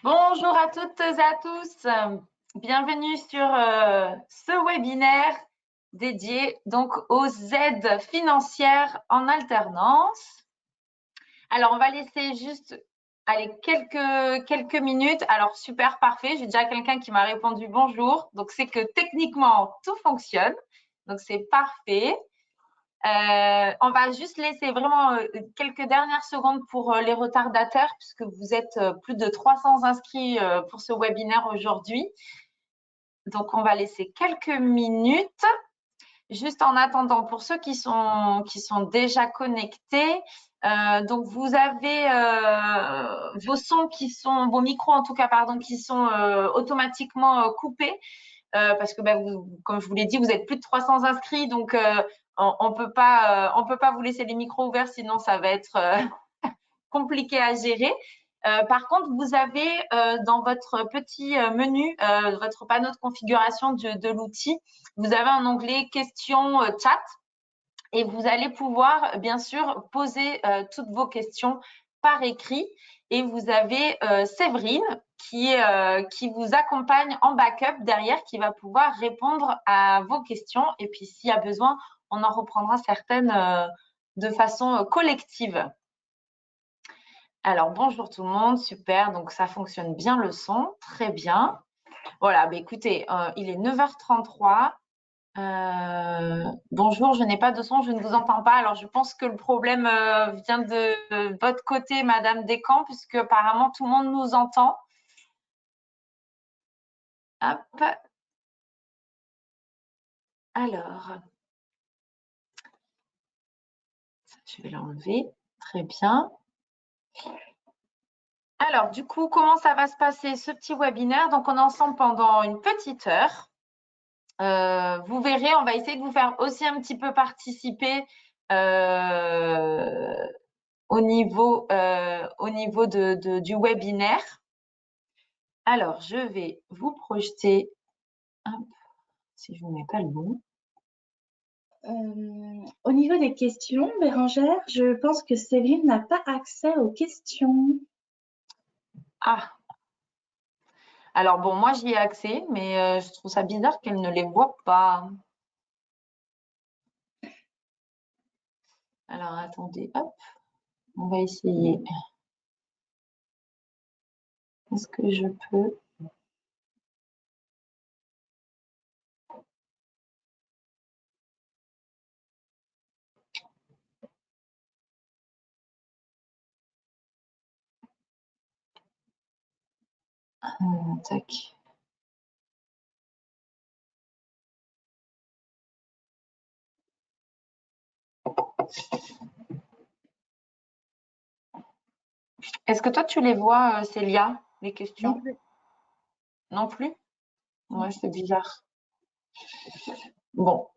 Bonjour à toutes et à tous. Bienvenue sur ce webinaire dédié donc aux aides financières en alternance. Alors, on va laisser juste quelques minutes. Alors, super, parfait. J'ai déjà quelqu'un qui m'a répondu bonjour. Donc, c'est que techniquement, tout fonctionne. Donc, c'est parfait. On va juste laisser vraiment quelques dernières secondes pour les retardataires, puisque vous êtes plus de 300 inscrits pour ce webinaire aujourd'hui. Donc, on va laisser quelques minutes. Juste en attendant, pour ceux qui sont déjà connectés, donc vous avez vos micros en tout cas, pardon, qui sont automatiquement coupés. Parce que comme je vous l'ai dit, vous êtes plus de 300 inscrits, donc on peut pas vous laisser les micros ouverts, sinon ça va être compliqué à gérer. Par contre, vous avez dans votre petit menu, votre panneau de configuration de l'outil, vous avez un onglet questions chat et vous allez pouvoir bien sûr poser toutes vos questions par écrit. Et vous avez Séverine qui vous accompagne en backup derrière, qui va pouvoir répondre à vos questions. Et puis, s'il y a besoin, on en reprendra certaines de façon collective. Alors, bonjour tout le monde, super, donc ça fonctionne bien le son, très bien. Voilà, écoutez, il est 9h33. Bonjour, je n'ai pas de son, je ne vous entends pas. Alors, je pense que le problème vient de votre côté, Madame Descamps, puisque apparemment tout le monde nous entend. Hop. Alors, je vais l'enlever. Très bien. Alors, du coup, comment ça va se passer ce petit webinaire? Donc, on est ensemble pendant une petite heure. Vous verrez, on va essayer de vous faire aussi un petit peu participer au niveau du webinaire. Alors, je vais vous projeter, hop, si je ne vous mets pas le bon. Au niveau des questions, Bérangère, je pense que Séverine n'a pas accès aux questions. Ah, alors bon, moi j'y ai accès, mais je trouve ça bizarre qu'elle ne les voit pas. Alors, attendez, hop, on va essayer. Est-ce que je peux? Tac. Est-ce que toi, tu les vois, Célia, les questions? Non plus. Non plus? Ouais, c'est bizarre. Bon,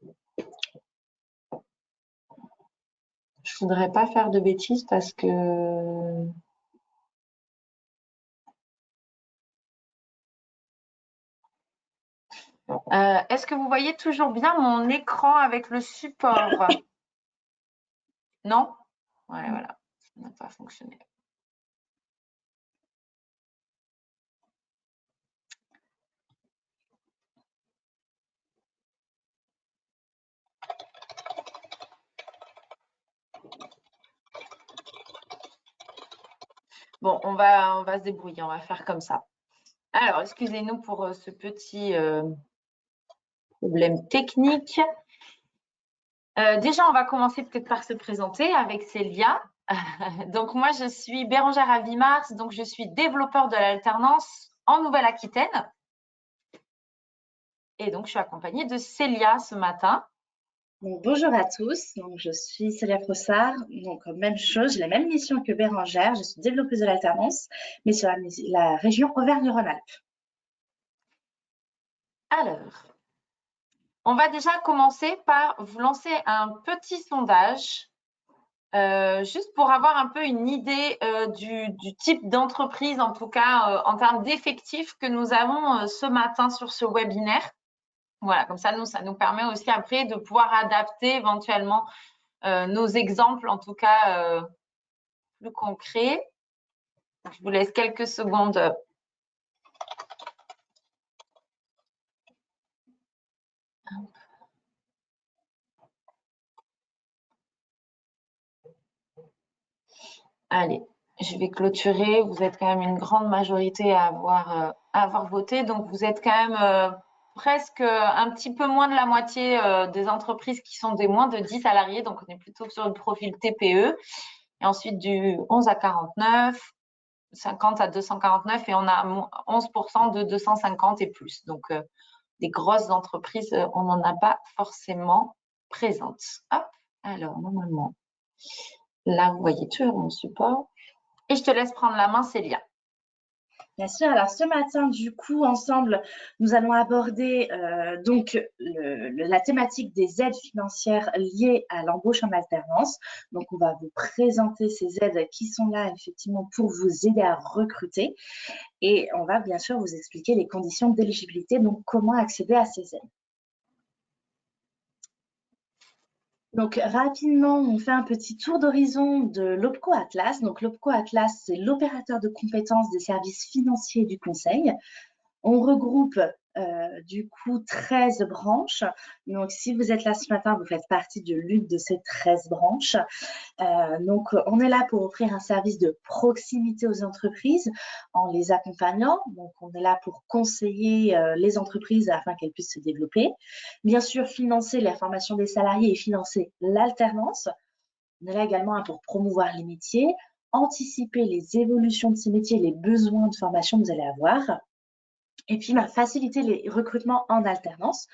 je voudrais pas faire de bêtises parce que est-ce que vous voyez toujours bien mon écran avec le support? Non? Ouais, voilà, ça n'a pas fonctionné. Bon, on va se débrouiller, on va faire comme ça. Alors, excusez-nous pour ce petit problème technique. Déjà, on va commencer peut-être par se présenter avec Célia. Donc, moi, je suis Bérangère Avimars, donc je suis développeur de l'alternance en Nouvelle-Aquitaine. Et donc, je suis accompagnée de Célia ce matin. Donc, bonjour à tous, donc, je suis Célia Frossard. Donc, même chose, j'ai la même mission que Bérangère. Je suis développeuse de l'alternance, mais sur la région Auvergne-Rhône-Alpes. Alors, on va déjà commencer par vous lancer un petit sondage, juste pour avoir un peu une idée du type d'entreprise, en tout cas en termes d'effectifs que nous avons ce matin sur ce webinaire. Voilà, comme ça nous permet aussi après de pouvoir adapter éventuellement nos exemples, en tout cas plus concrets. Je vous laisse quelques secondes Allez, je vais clôturer. Vous êtes quand même une grande majorité à avoir voté. Donc, vous êtes quand même presque un petit peu moins de la moitié des entreprises qui sont des moins de 10 salariés. Donc, on est plutôt sur le profil TPE. Et ensuite, du 11 à 49, 50 à 249 et on a 11% de 250 et plus. Donc, des grosses entreprises, on n'en a pas forcément présentes. Hop, alors, normalement, là, vous voyez toujours mon support. Et je te laisse prendre la main, Célia. Bien sûr. Alors ce matin, du coup, ensemble, nous allons aborder donc la thématique des aides financières liées à l'embauche en alternance. Donc, on va vous présenter ces aides qui sont là effectivement pour vous aider à recruter. Et on va bien sûr vous expliquer les conditions d'éligibilité, donc comment accéder à ces aides. Donc rapidement, on fait un petit tour d'horizon de l'OPCO Atlas. Donc l'OPCO Atlas, c'est l'opérateur de compétences des services financiers du conseil. On regroupe du coup 13 branches. Donc si vous êtes là ce matin, vous faites partie de l'une de ces 13 branches. Donc on est là pour offrir un service de proximité aux entreprises en les accompagnant. Donc on est là pour conseiller les entreprises afin qu'elles puissent se développer. Bien sûr, financer la formation des salariés et financer l'alternance. On est là également pour promouvoir les métiers, anticiper les évolutions de ces métiers, les besoins de formation que vous allez avoir. Et puis, faciliter les recrutements en alternance,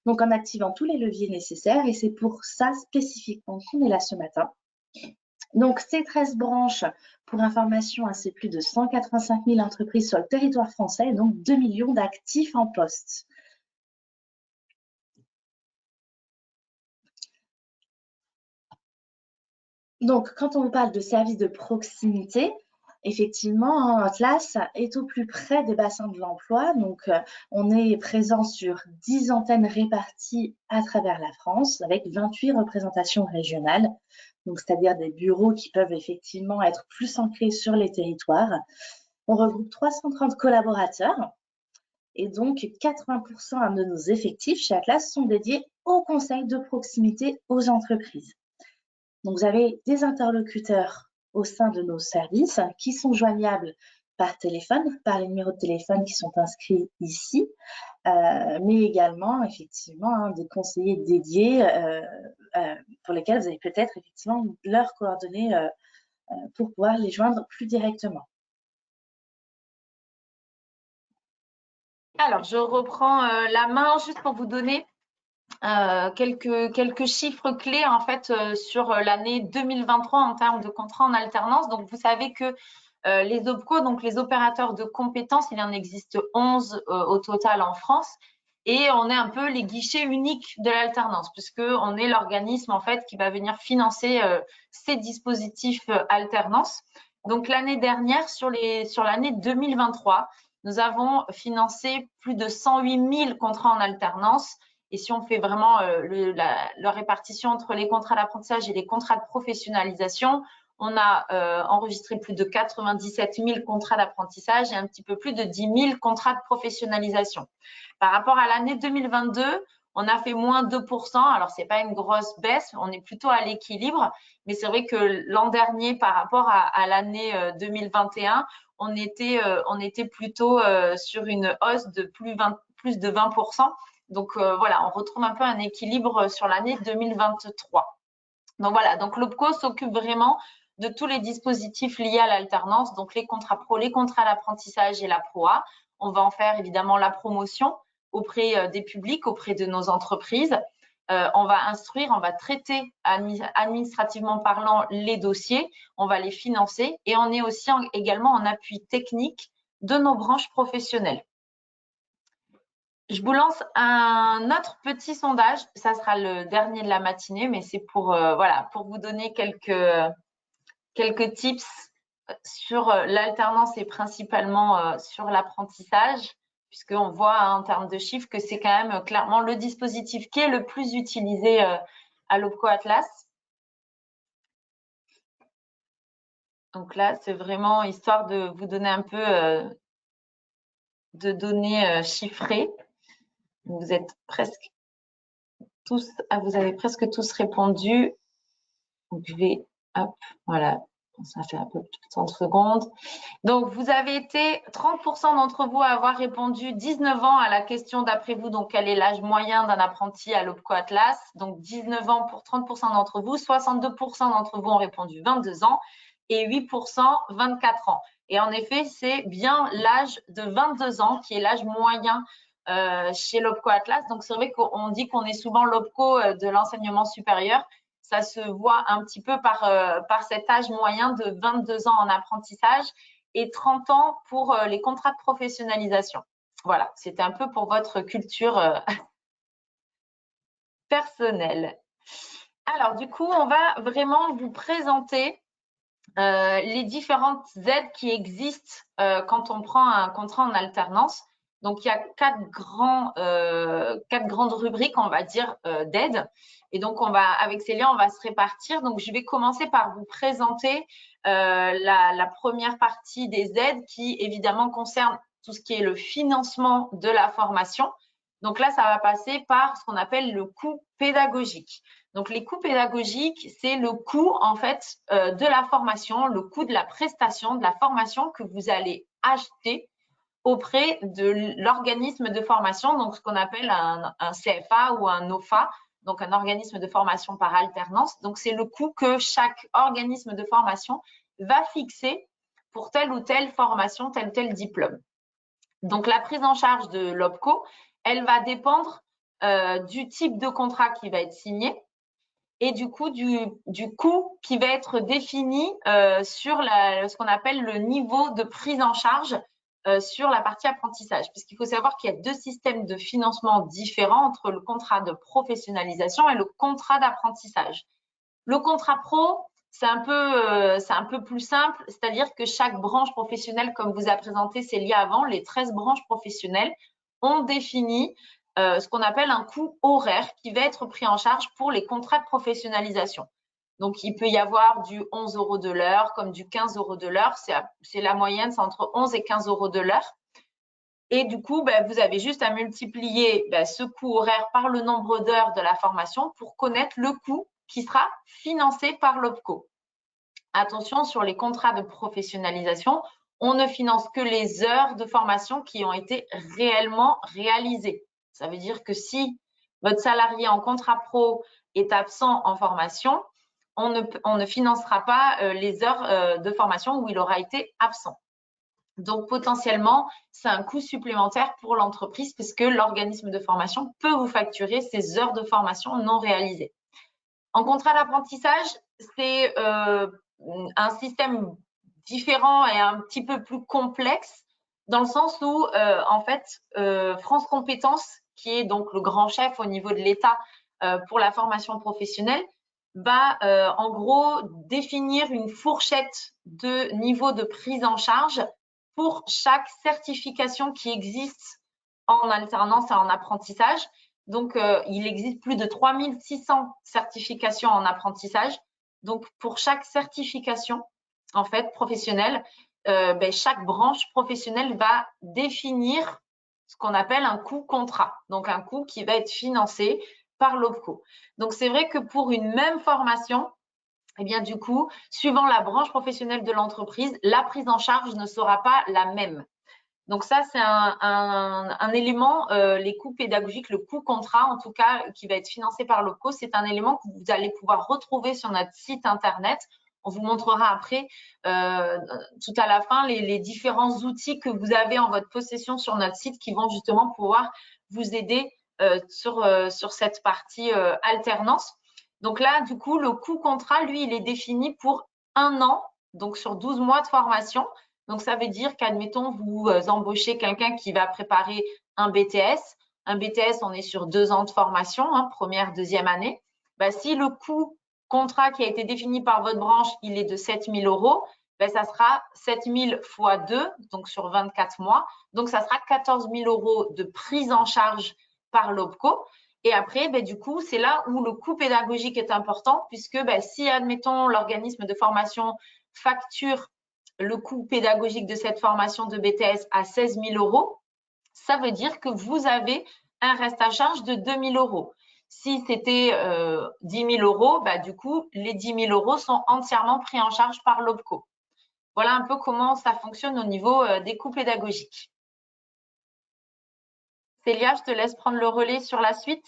donc en activant tous les leviers nécessaires. Et c'est pour ça spécifiquement qu'on est là ce matin. Donc, ces 13 branches, pour information, c'est plus de 185 000 entreprises sur le territoire français, donc 2 millions d'actifs en poste. Donc, quand on vous parle de services de proximité, effectivement, Atlas est au plus près des bassins de l'emploi. Donc, on est présent sur 10 antennes réparties à travers la France avec 28 représentations régionales. Donc, c'est-à-dire des bureaux qui peuvent effectivement être plus ancrés sur les territoires. On regroupe 330 collaborateurs et donc 80% de nos effectifs chez Atlas sont dédiés au conseil de proximité aux entreprises. Donc, vous avez des interlocuteurs au sein de nos services qui sont joignables par téléphone, par les numéros de téléphone qui sont inscrits ici, mais également, effectivement, des conseillers dédiés pour lesquels vous avez peut-être, effectivement, leurs coordonnées pour pouvoir les joindre plus directement. Alors, je reprends la main juste pour vous donner quelques chiffres clés en fait sur l'année 2023 en termes de contrats en alternance. Donc, vous savez que les OPCO, donc les opérateurs de compétences, il en existe 11 au total en France. Et on est un peu les guichets uniques de l'alternance, puisqu'on est l'organisme en fait qui va venir financer ces dispositifs alternance. Donc l'année dernière, sur l'année 2023, nous avons financé plus de 108 000 contrats en alternance. Et si on fait vraiment la répartition entre les contrats d'apprentissage et les contrats de professionnalisation, on a enregistré plus de 97 000 contrats d'apprentissage et un petit peu plus de 10 000 contrats de professionnalisation. Par rapport à l'année 2022, on a fait moins 2%. Alors, ce n'est pas une grosse baisse, on est plutôt à l'équilibre. Mais c'est vrai que l'an dernier, par rapport à l'année 2021, on était plutôt sur une hausse de plus de 20%. Donc, voilà, on retrouve un peu un équilibre sur l'année 2023. Donc, voilà, donc l'OPCO s'occupe vraiment de tous les dispositifs liés à l'alternance, donc les contrats pro, les contrats d'apprentissage et la PROA. On va en faire évidemment la promotion auprès des publics, auprès de nos entreprises. On va instruire, on va traiter administrativement parlant les dossiers, on va les financer et on est aussi également en appui technique de nos branches professionnelles. Je vous lance un autre petit sondage, ça sera le dernier de la matinée, mais c'est pour, voilà, pour vous donner quelques tips sur l'alternance et principalement sur l'apprentissage, puisqu'on voit en termes de chiffres que c'est quand même clairement le dispositif qui est le plus utilisé à l'OPCO Atlas. Donc là, c'est vraiment histoire de vous donner un peu de données chiffrées. Vous êtes presque tous, vous avez presque tous répondu. Donc, je vais, hop, voilà, ça fait un peu plus de 30 secondes. Donc, vous avez été 30% d'entre vous à avoir répondu 19 ans à la question d'après vous. Donc, quel est l'âge moyen d'un apprenti à l'OPCO Atlas? Donc, 19 ans pour 30% d'entre vous. 62% d'entre vous ont répondu 22 ans et 8% 24 ans. Et en effet, c'est bien l'âge de 22 ans qui est l'âge moyen chez l'OPCO Atlas. Donc, c'est vrai qu'on dit qu'on est souvent l'OPCO de l'enseignement supérieur. Ça se voit un petit peu par cet âge moyen de 22 ans en apprentissage et 30 ans pour les contrats de professionnalisation. Voilà, c'était un peu pour votre culture personnelle. Alors, du coup, on va vraiment vous présenter les différentes aides qui existent quand on prend un contrat en alternance. Donc, il y a quatre grandes rubriques, on va dire, d'aides. Et donc, avec Célia, on va se répartir. Donc, je vais commencer par vous présenter la première partie des aides qui, évidemment, concerne tout ce qui est le financement de la formation. Donc là, ça va passer par ce qu'on appelle le coût pédagogique. Donc, les coûts pédagogiques, c'est le coût, en fait, de la formation, le coût de la prestation, de la formation que vous allez acheter auprès de l'organisme de formation, donc ce qu'on appelle un CFA ou un OFA, donc un organisme de formation par alternance. Donc, c'est le coût que chaque organisme de formation va fixer pour telle ou telle formation, tel ou tel diplôme. Donc, la prise en charge de l'OPCO, elle va dépendre du type de contrat qui va être signé et du coup du coût qui va être défini sur ce qu'on appelle le niveau de prise en charge sur la partie apprentissage. Puisqu'il faut savoir qu'il y a deux systèmes de financement différents entre le contrat de professionnalisation et le contrat d'apprentissage. Le contrat pro, c'est un peu plus simple, c'est-à-dire que chaque branche professionnelle, comme vous a présenté Célia avant, les 13 branches professionnelles ont défini ce qu'on appelle un coût horaire qui va être pris en charge pour les contrats de professionnalisation. Donc, il peut y avoir du 11 € de l'heure comme du 15 € de l'heure. C'est la moyenne, c'est entre 11 et 15 € de l'heure. Et du coup, vous avez juste à multiplier ce coût horaire par le nombre d'heures de la formation pour connaître le coût qui sera financé par l'OPCO. Attention, sur les contrats de professionnalisation, on ne finance que les heures de formation qui ont été réellement réalisées. Ça veut dire que si votre salarié en contrat pro est absent en formation, on ne financera pas les heures de formation où il aura été absent. Donc, potentiellement, c'est un coût supplémentaire pour l'entreprise puisque l'organisme de formation peut vous facturer ces heures de formation non réalisées. En contrat d'apprentissage, c'est un système différent et un petit peu plus complexe dans le sens où, en fait, France Compétences, qui est donc le grand chef au niveau de l'État pour la formation professionnelle, va en gros définir une fourchette de niveau de prise en charge pour chaque certification qui existe en alternance et en apprentissage. Donc, il existe plus de 3600 certifications en apprentissage. Donc, pour chaque certification, en fait, professionnelle, chaque branche professionnelle va définir ce qu'on appelle un coût contrat. Donc, un coût qui va être financé par l'OPCO. Donc, c'est vrai que pour une même formation, eh bien, du coup, suivant la branche professionnelle de l'entreprise, la prise en charge ne sera pas la même. Donc ça, c'est un élément, les coûts pédagogiques, le coût contrat en tout cas, qui va être financé par l'OPCO, c'est un élément que vous allez pouvoir retrouver sur notre site internet. On vous montrera après, tout à la fin, les différents outils que vous avez en votre possession sur notre site qui vont justement pouvoir vous aider sur cette partie alternance. Donc là, du coup, le coût contrat, lui, il est défini pour 1 an, donc sur 12 mois de formation. Donc, ça veut dire qu'admettons, vous embauchez quelqu'un qui va préparer un BTS. Un BTS, on est sur 2 ans de formation, première, deuxième année. Si le coût contrat qui a été défini par votre branche, il est de 7 000 €, ça sera 7 000 fois 2, donc sur 24 mois. Donc, ça sera 14 000 € de prise en charge par l'OPCO. Et après, du coup, c'est là où le coût pédagogique est important, puisque si, admettons, l'organisme de formation facture le coût pédagogique de cette formation de BTS à 16 000 €, ça veut dire que vous avez un reste à charge de 2 000 €. Si c'était 10 000 euros, bah, du coup, les 10 000 euros sont entièrement pris en charge par l'OPCO. Voilà un peu comment ça fonctionne au niveau des coûts pédagogiques. Célia, je te laisse prendre le relais sur la suite.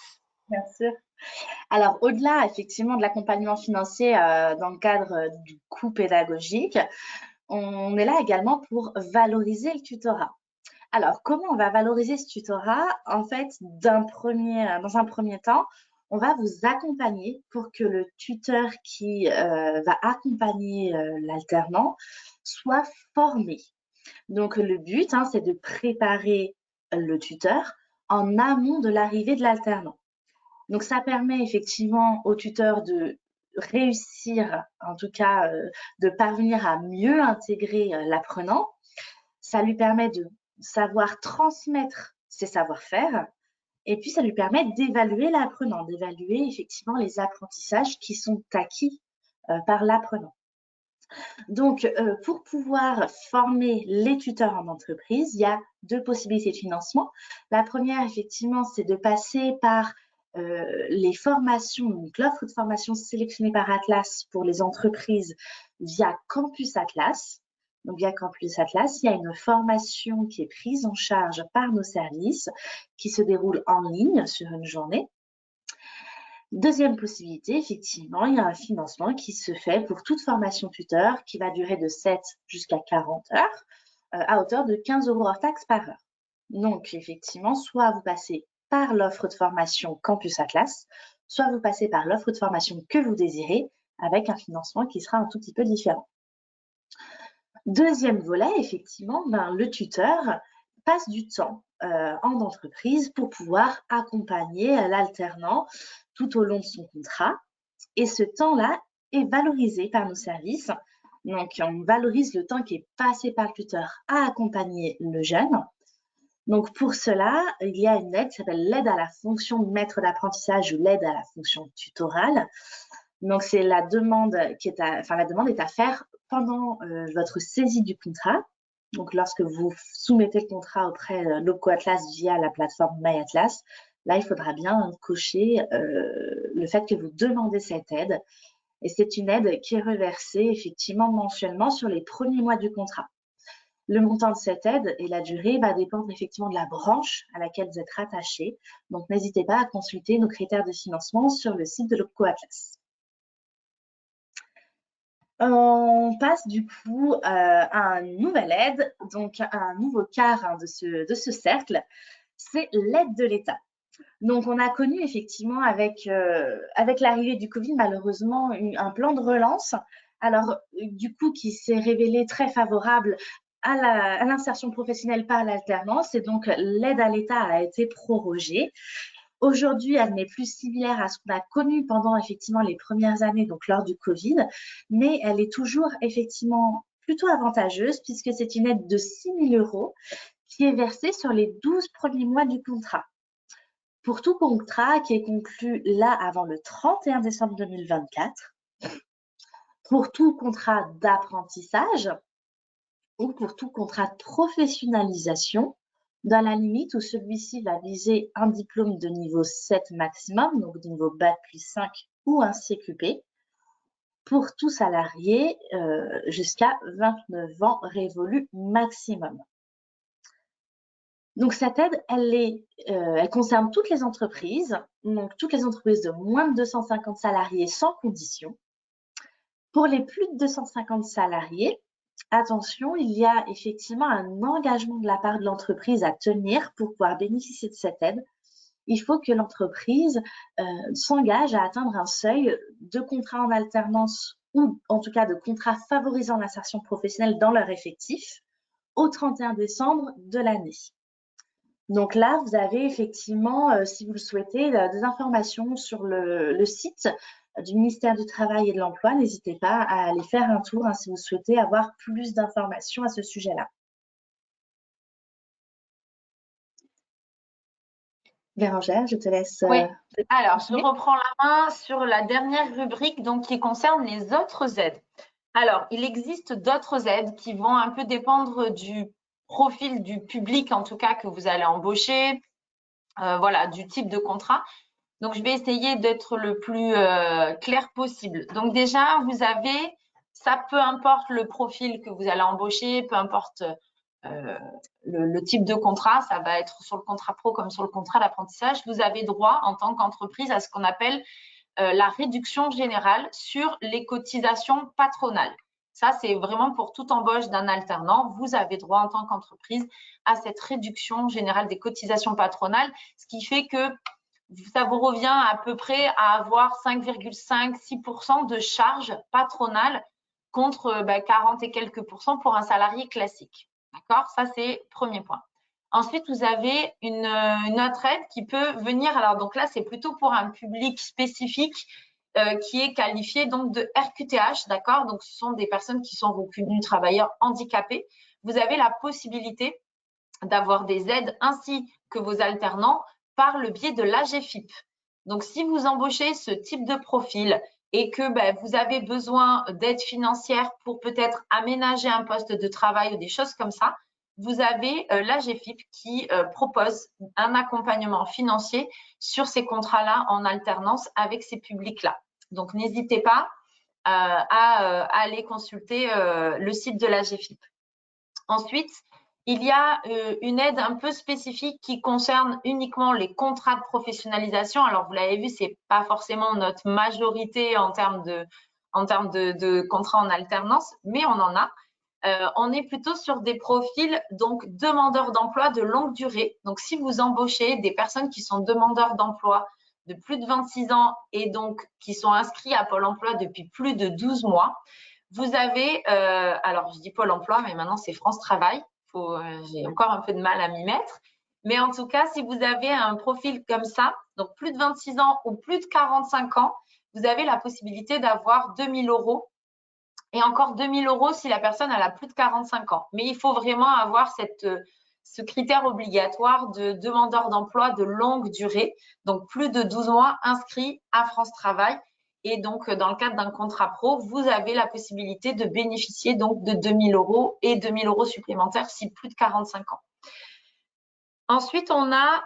Bien sûr. Alors, au-delà effectivement de l'accompagnement financier dans le cadre du coût pédagogique, on est là également pour valoriser le tutorat. Alors, comment on va valoriser ce tutorat? En fait, dans un premier temps, on va vous accompagner pour que le tuteur qui va accompagner l'alternant soit formé. Donc, le but, c'est de préparer le tuteur en amont de l'arrivée de l'alternant. Donc, ça permet effectivement au tuteur de réussir, en tout cas, de parvenir à mieux intégrer l'apprenant. Ça lui permet de savoir transmettre ses savoir-faire et puis ça lui permet d'évaluer l'apprenant, d'évaluer effectivement les apprentissages qui sont acquis par l'apprenant. Donc, pour pouvoir former les tuteurs en entreprise, il y a deux possibilités de financement. La première, effectivement, c'est de passer par les formations, donc l'offre de formation sélectionnée par Atlas pour les entreprises via Campus Atlas. Donc, via Campus Atlas, il y a une formation qui est prise en charge par nos services, qui se déroule en ligne sur une journée. Deuxième possibilité, effectivement, il y a un financement qui se fait pour toute formation tuteur qui va durer de 7 jusqu'à 40 heures à hauteur de 15 € hors taxe par heure. Donc, effectivement, soit vous passez par l'offre de formation Campus Atlas, soit vous passez par l'offre de formation que vous désirez avec un financement qui sera un tout petit peu différent. Deuxième volet, effectivement, le tuteur passe du temps en entreprise pour pouvoir accompagner l'alternant tout au long de son contrat. Et ce temps-là est valorisé par nos services. Donc, on valorise le temps qui est passé par le tuteur à accompagner le jeune. Donc, pour cela, il y a une aide qui s'appelle l'aide à la fonction de maître d'apprentissage ou l'aide à la fonction tutorale. Donc, c'est la demande la demande est à faire pendant votre saisie du contrat. Donc, lorsque vous soumettez le contrat auprès de l'OPCO Atlas via la plateforme MyAtlas, là, il faudra bien cocher le fait que vous demandez cette aide. Et c'est une aide qui est reversée effectivement mensuellement sur les premiers mois du contrat. Le montant de cette aide et la durée va dépendre effectivement de la branche à laquelle vous êtes rattaché. Donc, n'hésitez pas à consulter nos critères de financement sur le site de l'OPCO Atlas. On passe du coup à une nouvelle aide, donc à un nouveau quart de ce cercle, c'est l'aide de l'État. Donc, on a connu effectivement avec l'arrivée du Covid, malheureusement, un plan de relance, alors du coup qui s'est révélé très favorable à l'insertion professionnelle par l'alternance et donc l'aide à l'État a été prorogée. Aujourd'hui, elle n'est plus similaire à ce qu'on a connu pendant effectivement les premières années, donc lors du Covid, mais elle est toujours effectivement plutôt avantageuse puisque c'est une aide de 6 000 € qui est versée sur les 12 premiers mois du contrat. Pour tout contrat qui est conclu là avant le 31 décembre 2024, pour tout contrat d'apprentissage ou pour tout contrat de professionnalisation, dans la limite où celui-ci va viser un diplôme de niveau 7 maximum, donc de niveau Bac plus 5 ou un CQP, pour tout salarié jusqu'à 29 ans révolus maximum. Donc, cette aide, elle concerne toutes les entreprises, donc toutes les entreprises de moins de 250 salariés sans condition. Pour les plus de 250 salariés, attention, il y a effectivement un engagement de la part de l'entreprise à tenir pour pouvoir bénéficier de cette aide. Il faut que l'entreprise s'engage à atteindre un seuil de contrat en alternance ou en tout cas de contrat favorisant l'insertion professionnelle dans leur effectif au 31 décembre de l'année. Donc là, vous avez effectivement, si vous le souhaitez, des informations sur le site du ministère du Travail et de l'Emploi. N'hésitez pas à aller faire un tour si vous souhaitez avoir plus d'informations à ce sujet-là. Bérangère, je te laisse. Oui. Alors, je reprends la main sur la dernière rubrique donc, qui concerne les autres aides. Alors, il existe d'autres aides qui vont un peu dépendre du profil du public, en tout cas, que vous allez embaucher, voilà, du type de contrat. Donc, je vais essayer d'être le plus clair possible. Donc, déjà, vous avez, ça peu importe le profil que vous allez embaucher, peu importe le type de contrat, ça va être sur le contrat pro comme sur le contrat d'apprentissage, vous avez droit en tant qu'entreprise à ce qu'on appelle la réduction générale sur les cotisations patronales. Ça, c'est vraiment pour toute embauche d'un alternant. Vous avez droit en tant qu'entreprise à cette réduction générale des cotisations patronales, ce qui fait que ça vous revient à peu près à avoir 5,5-6% de charges patronales contre 40 et quelques pourcents pour un salarié classique. D'accord? Ça, c'est premier point. Ensuite, vous avez une autre aide qui peut venir. Alors, donc là, c'est plutôt pour un public spécifique qui est qualifié donc de RQTH, d'accord? Donc, ce sont des personnes qui sont reconnues travailleurs handicapés. Vous avez la possibilité d'avoir des aides ainsi que vos alternants par le biais de l'AGFIP. Donc, si vous embauchez ce type de profil et que vous avez besoin d'aide financière pour peut-être aménager un poste de travail ou des choses comme ça, vous avez l'AGFIP qui propose un accompagnement financier sur ces contrats-là en alternance avec ces publics-là. Donc, n'hésitez pas à aller consulter le site de l'AGFIP. Ensuite, il y a une aide un peu spécifique qui concerne uniquement les contrats de professionnalisation. Alors, vous l'avez vu, ce n'est pas forcément notre majorité en termes de contrats en alternance, mais on en a. On est plutôt sur des profils donc demandeurs d'emploi de longue durée. Donc, si vous embauchez des personnes qui sont demandeurs d'emploi de plus de 26 ans et donc qui sont inscrits à Pôle emploi depuis plus de 12 mois, vous avez, alors je dis Pôle emploi, mais maintenant c'est France Travail. J'ai encore un peu de mal à m'y mettre. Mais en tout cas, si vous avez un profil comme ça, donc plus de 26 ans ou plus de 45 ans, vous avez la possibilité d'avoir 2 000 € et encore 2 000 € si la personne a plus de 45 ans. Mais il faut vraiment avoir ce critère obligatoire de demandeur d'emploi de longue durée, donc plus de 12 mois inscrits à France Travail. Et donc, dans le cadre d'un contrat pro, vous avez la possibilité de bénéficier donc de 2 000 € et 2 000 € supplémentaires si plus de 45 ans. Ensuite, on a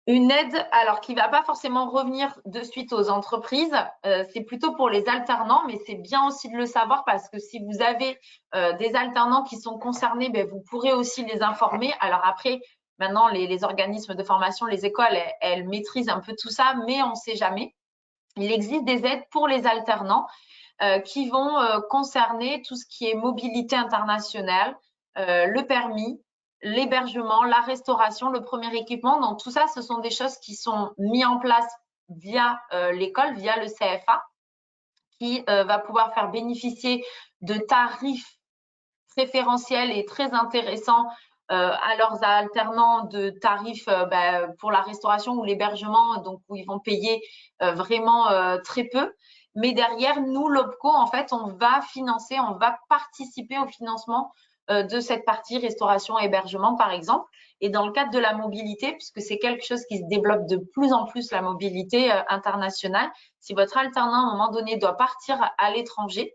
une aide, alors qui ne va pas forcément revenir de suite aux entreprises, c'est plutôt pour les alternants, mais c'est bien aussi de le savoir parce que si vous avez des alternants qui sont concernés, vous pourrez aussi les informer. Alors après, maintenant, les organismes de formation, les écoles, elles maîtrisent un peu tout ça, mais on ne sait jamais. Il existe des aides pour les alternants qui vont concerner tout ce qui est mobilité internationale, le permis, l'hébergement, la restauration, le premier équipement. Donc, tout ça, ce sont des choses qui sont mises en place via l'école, via le CFA, qui va pouvoir faire bénéficier de tarifs préférentiels et très intéressants à leurs alternants de tarifs pour la restauration ou l'hébergement, donc où ils vont payer vraiment très peu. Mais derrière, nous, l'OPCO, en fait, on va financer, on va participer au financement de cette partie restauration et hébergement, par exemple. Et dans le cadre de la mobilité, puisque c'est quelque chose qui se développe de plus en plus, la mobilité internationale, si votre alternant, à un moment donné, doit partir à l'étranger,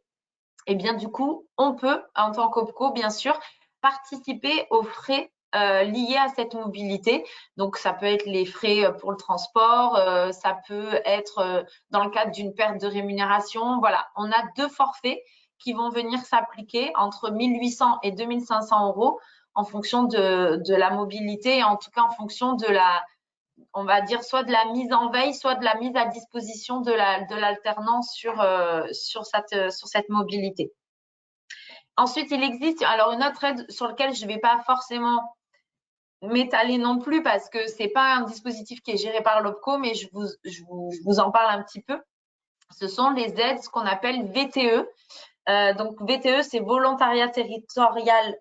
et bien du coup, on peut, en tant qu'OPCO, bien sûr, participer aux frais liés à cette mobilité. Donc, ça peut être les frais pour le transport, ça peut être dans le cadre d'une perte de rémunération. Voilà, on a 2 forfaits qui vont venir s'appliquer entre 1 800 et 2 500 € en fonction de la mobilité et en tout cas en fonction de on va dire, soit de la mise en veille, soit de la mise à disposition de l'alternance sur cette mobilité. Ensuite, il existe alors une autre aide sur laquelle je ne vais pas forcément m'étaler non plus parce que ce n'est pas un dispositif qui est géré par l'OPCO, mais je vous en parle un petit peu. Ce sont les aides, ce qu'on appelle VTE. Donc, VTE, c'est volontariat territorial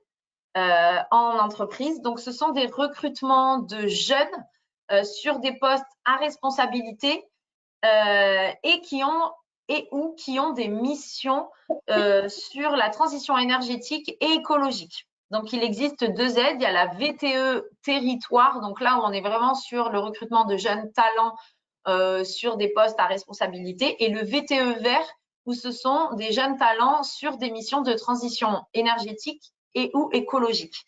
en entreprise. Donc, ce sont des recrutements de jeunes sur des postes à responsabilité et qui ont des missions sur la transition énergétique et écologique. Donc, il existe 2 aides. Il y a la VTE territoire. Donc là, on est vraiment sur le recrutement de jeunes talents sur des postes à responsabilité. Et le VTE vert, où ce sont des jeunes talents sur des missions de transition énergétique et ou écologique.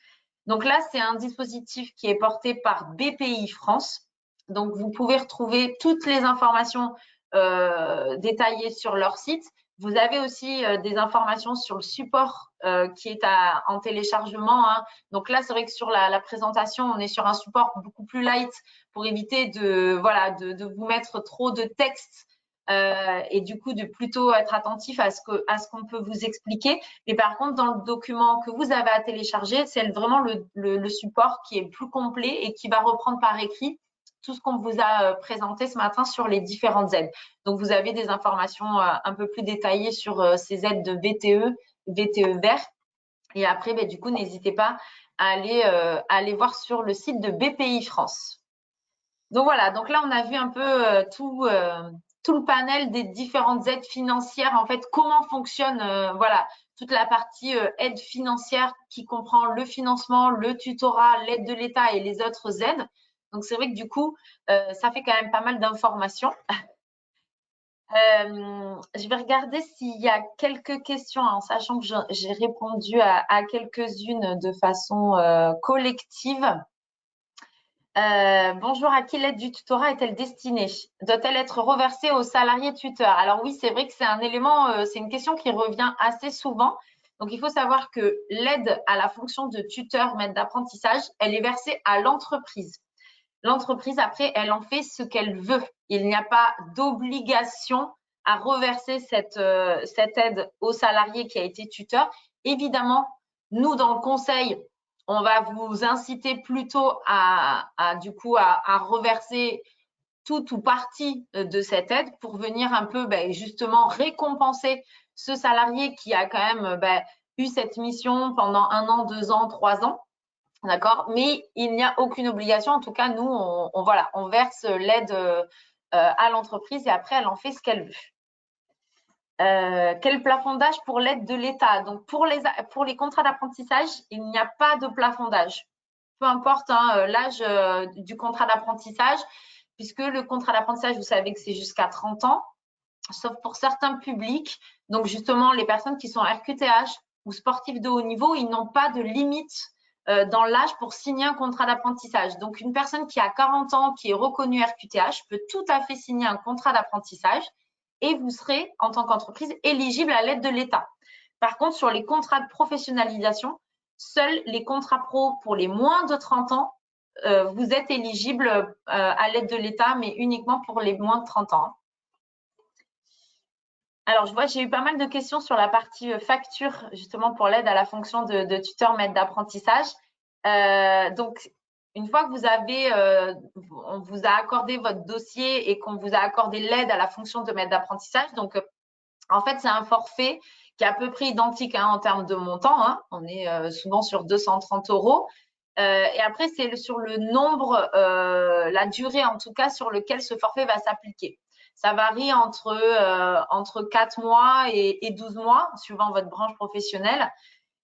Donc là, c'est un dispositif qui est porté par BPI France. Donc, vous pouvez retrouver toutes les informations détaillées sur leur site. Vous avez aussi des informations sur le support qui est en téléchargement, hein. Donc là, c'est vrai que sur la présentation, on est sur un support beaucoup plus light pour éviter de vous mettre trop de texte et du coup de plutôt être attentif à ce qu'on peut vous expliquer. Mais par contre, dans le document que vous avez à télécharger, c'est vraiment le support qui est plus complet et qui va reprendre par écrit tout ce qu'on vous a présenté ce matin sur les différentes aides. Donc, vous avez des informations un peu plus détaillées sur ces aides de VTE, VTE vert. Et après, du coup, n'hésitez pas à aller voir sur le site de BPI France. Donc, voilà. Donc là, on a vu un peu tout le panel des différentes aides financières. En fait, comment fonctionne toute la partie aide financière qui comprend le financement, le tutorat, l'aide de l'État et les autres aides. Donc, c'est vrai que du coup, ça fait quand même pas mal d'informations. Je vais regarder s'il y a quelques questions, en sachant que j'ai répondu à quelques-unes de façon collective. Bonjour, à qui l'aide du tutorat est-elle destinée? Doit-elle être reversée aux salariés tuteurs? Alors oui, c'est vrai que c'est un élément, c'est une question qui revient assez souvent. Donc, il faut savoir que l'aide à la fonction de tuteur, maître d'apprentissage, elle est versée à l'entreprise. L'entreprise, après, elle en fait ce qu'elle veut. Il n'y a pas d'obligation à reverser cette aide au salarié qui a été tuteur. Évidemment, nous, dans le conseil, on va vous inciter plutôt à reverser toute ou partie de cette aide pour venir un peu justement récompenser ce salarié qui a quand même eu cette mission pendant 1 an, 2 ans, 3 ans. D'accord, mais il n'y a aucune obligation. En tout cas, nous, on verse l'aide à l'entreprise et après, elle en fait ce qu'elle veut. Quel plafond d'âge pour l'aide de l'État? Donc, pour les contrats d'apprentissage, il n'y a pas de plafond d'âge. Peu importe l'âge du contrat d'apprentissage, puisque le contrat d'apprentissage, vous savez que c'est jusqu'à 30 ans, sauf pour certains publics. Donc, justement, les personnes qui sont RQTH ou sportifs de haut niveau, ils n'ont pas de limite dans l'âge pour signer un contrat d'apprentissage. Donc, une personne qui a 40 ans, qui est reconnue RQTH, peut tout à fait signer un contrat d'apprentissage et vous serez, en tant qu'entreprise, éligible à l'aide de l'État. Par contre, sur les contrats de professionnalisation, seuls les contrats pro pour les moins de 30 ans, vous êtes éligible à l'aide de l'État, mais uniquement pour les moins de 30 ans. Alors, je vois, j'ai eu pas mal de questions sur la partie facture, justement pour l'aide à la fonction de tuteur maître d'apprentissage. Donc, une fois que on vous a accordé votre dossier et qu'on vous a accordé l'aide à la fonction de maître d'apprentissage, donc en fait, c'est un forfait qui est à peu près identique en termes de montant. On est souvent sur 230 €. Et après, c'est sur le nombre, la durée en tout cas sur lequel ce forfait va s'appliquer. Ça varie entre 4 mois et 12 mois, suivant votre branche professionnelle.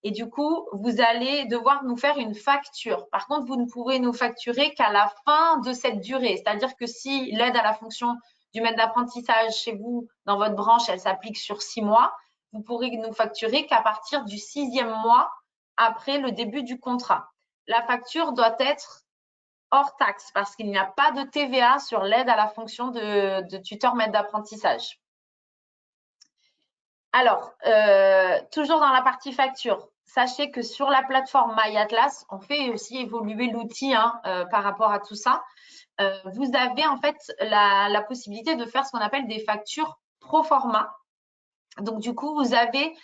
Et du coup, vous allez devoir nous faire une facture. Par contre, vous ne pourrez nous facturer qu'à la fin de cette durée. C'est-à-dire que si l'aide à la fonction du maître d'apprentissage chez vous, dans votre branche, elle s'applique sur 6 mois, vous pourrez nous facturer qu'à partir du 6e mois après le début du contrat. La facture doit être hors taxe parce qu'il n'y a pas de TVA sur l'aide à la fonction de tuteur maître d'apprentissage. Alors, toujours dans la partie facture, sachez que sur la plateforme MyAtlas, on fait aussi évoluer l'outil par rapport à tout ça. Vous avez en fait la possibilité de faire ce qu'on appelle des factures pro forma. Donc, du coup, vous avez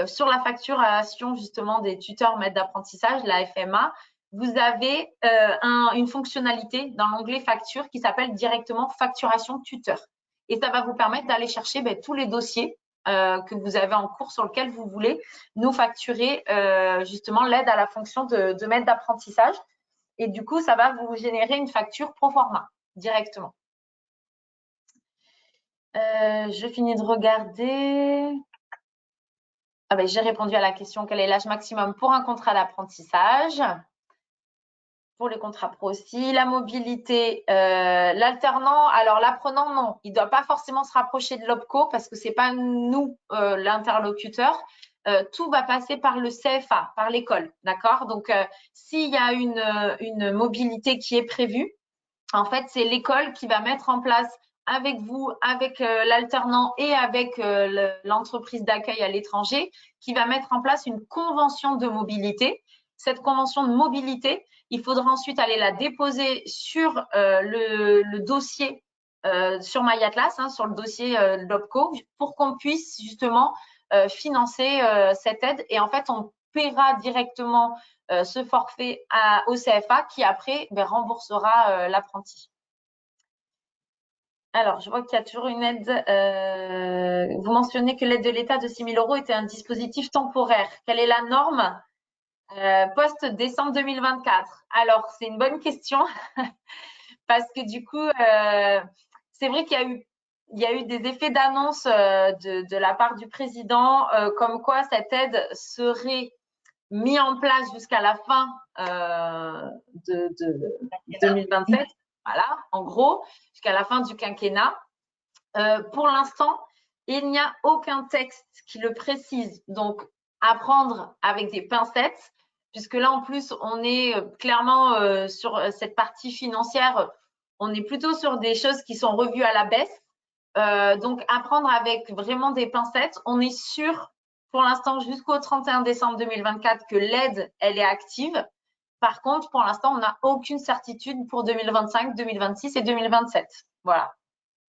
sur la facturation justement des tuteurs maîtres d'apprentissage, la FMA, vous avez une fonctionnalité dans l'onglet facture qui s'appelle directement facturation tuteur. Et ça va vous permettre d'aller chercher tous les dossiers que vous avez en cours sur lequel vous voulez nous facturer justement l'aide à la fonction de maître d'apprentissage. Et du coup, ça va vous générer une facture pro forma directement. Je finis de regarder. J'ai répondu à la question, quel est l'âge maximum pour un contrat d'apprentissage? Pour les contrats pro aussi. La mobilité, l'alternant, alors l'apprenant, non. Il ne doit pas forcément se rapprocher de l'OPCO parce que ce n'est pas nous l'interlocuteur. Tout va passer par le CFA, par l'école, d'accord? Donc, s'il y a une mobilité qui est prévue, En fait, c'est l'école qui va mettre en place avec vous, avec l'alternant et avec l'entreprise d'accueil à l'étranger, qui va mettre en place une convention de mobilité. Cette convention de mobilité, il faudra ensuite aller la déposer sur le dossier sur MyAtlas, hein, sur le dossier LOPCO, pour qu'on puisse justement financer cette aide. Et en fait, on paiera directement ce forfait au CFA qui après remboursera l'apprenti. Alors, je vois qu'il y a toujours une aide. Vous mentionnez que l'aide de l'État de 6 000 € était un dispositif temporaire. Quelle est la norme post-décembre 2024? Alors, c'est une bonne question parce que du coup, c'est vrai qu'il y a eu des effets d'annonce de la part du président comme quoi cette aide serait mise en place jusqu'à la fin de 2027. Voilà, en gros, jusqu'à la fin du quinquennat. Pour l'instant, il n'y a aucun texte qui le précise. Donc, à prendre avec des pincettes, puisque là, en plus, on est clairement sur cette partie financière, on est plutôt sur des choses qui sont revues à la baisse. Donc, à prendre avec vraiment des pincettes. On est sûr, pour l'instant, jusqu'au 31 décembre 2024, que l'aide, elle est active. Par contre, pour l'instant, on n'a aucune certitude pour 2025, 2026 et 2027. Voilà.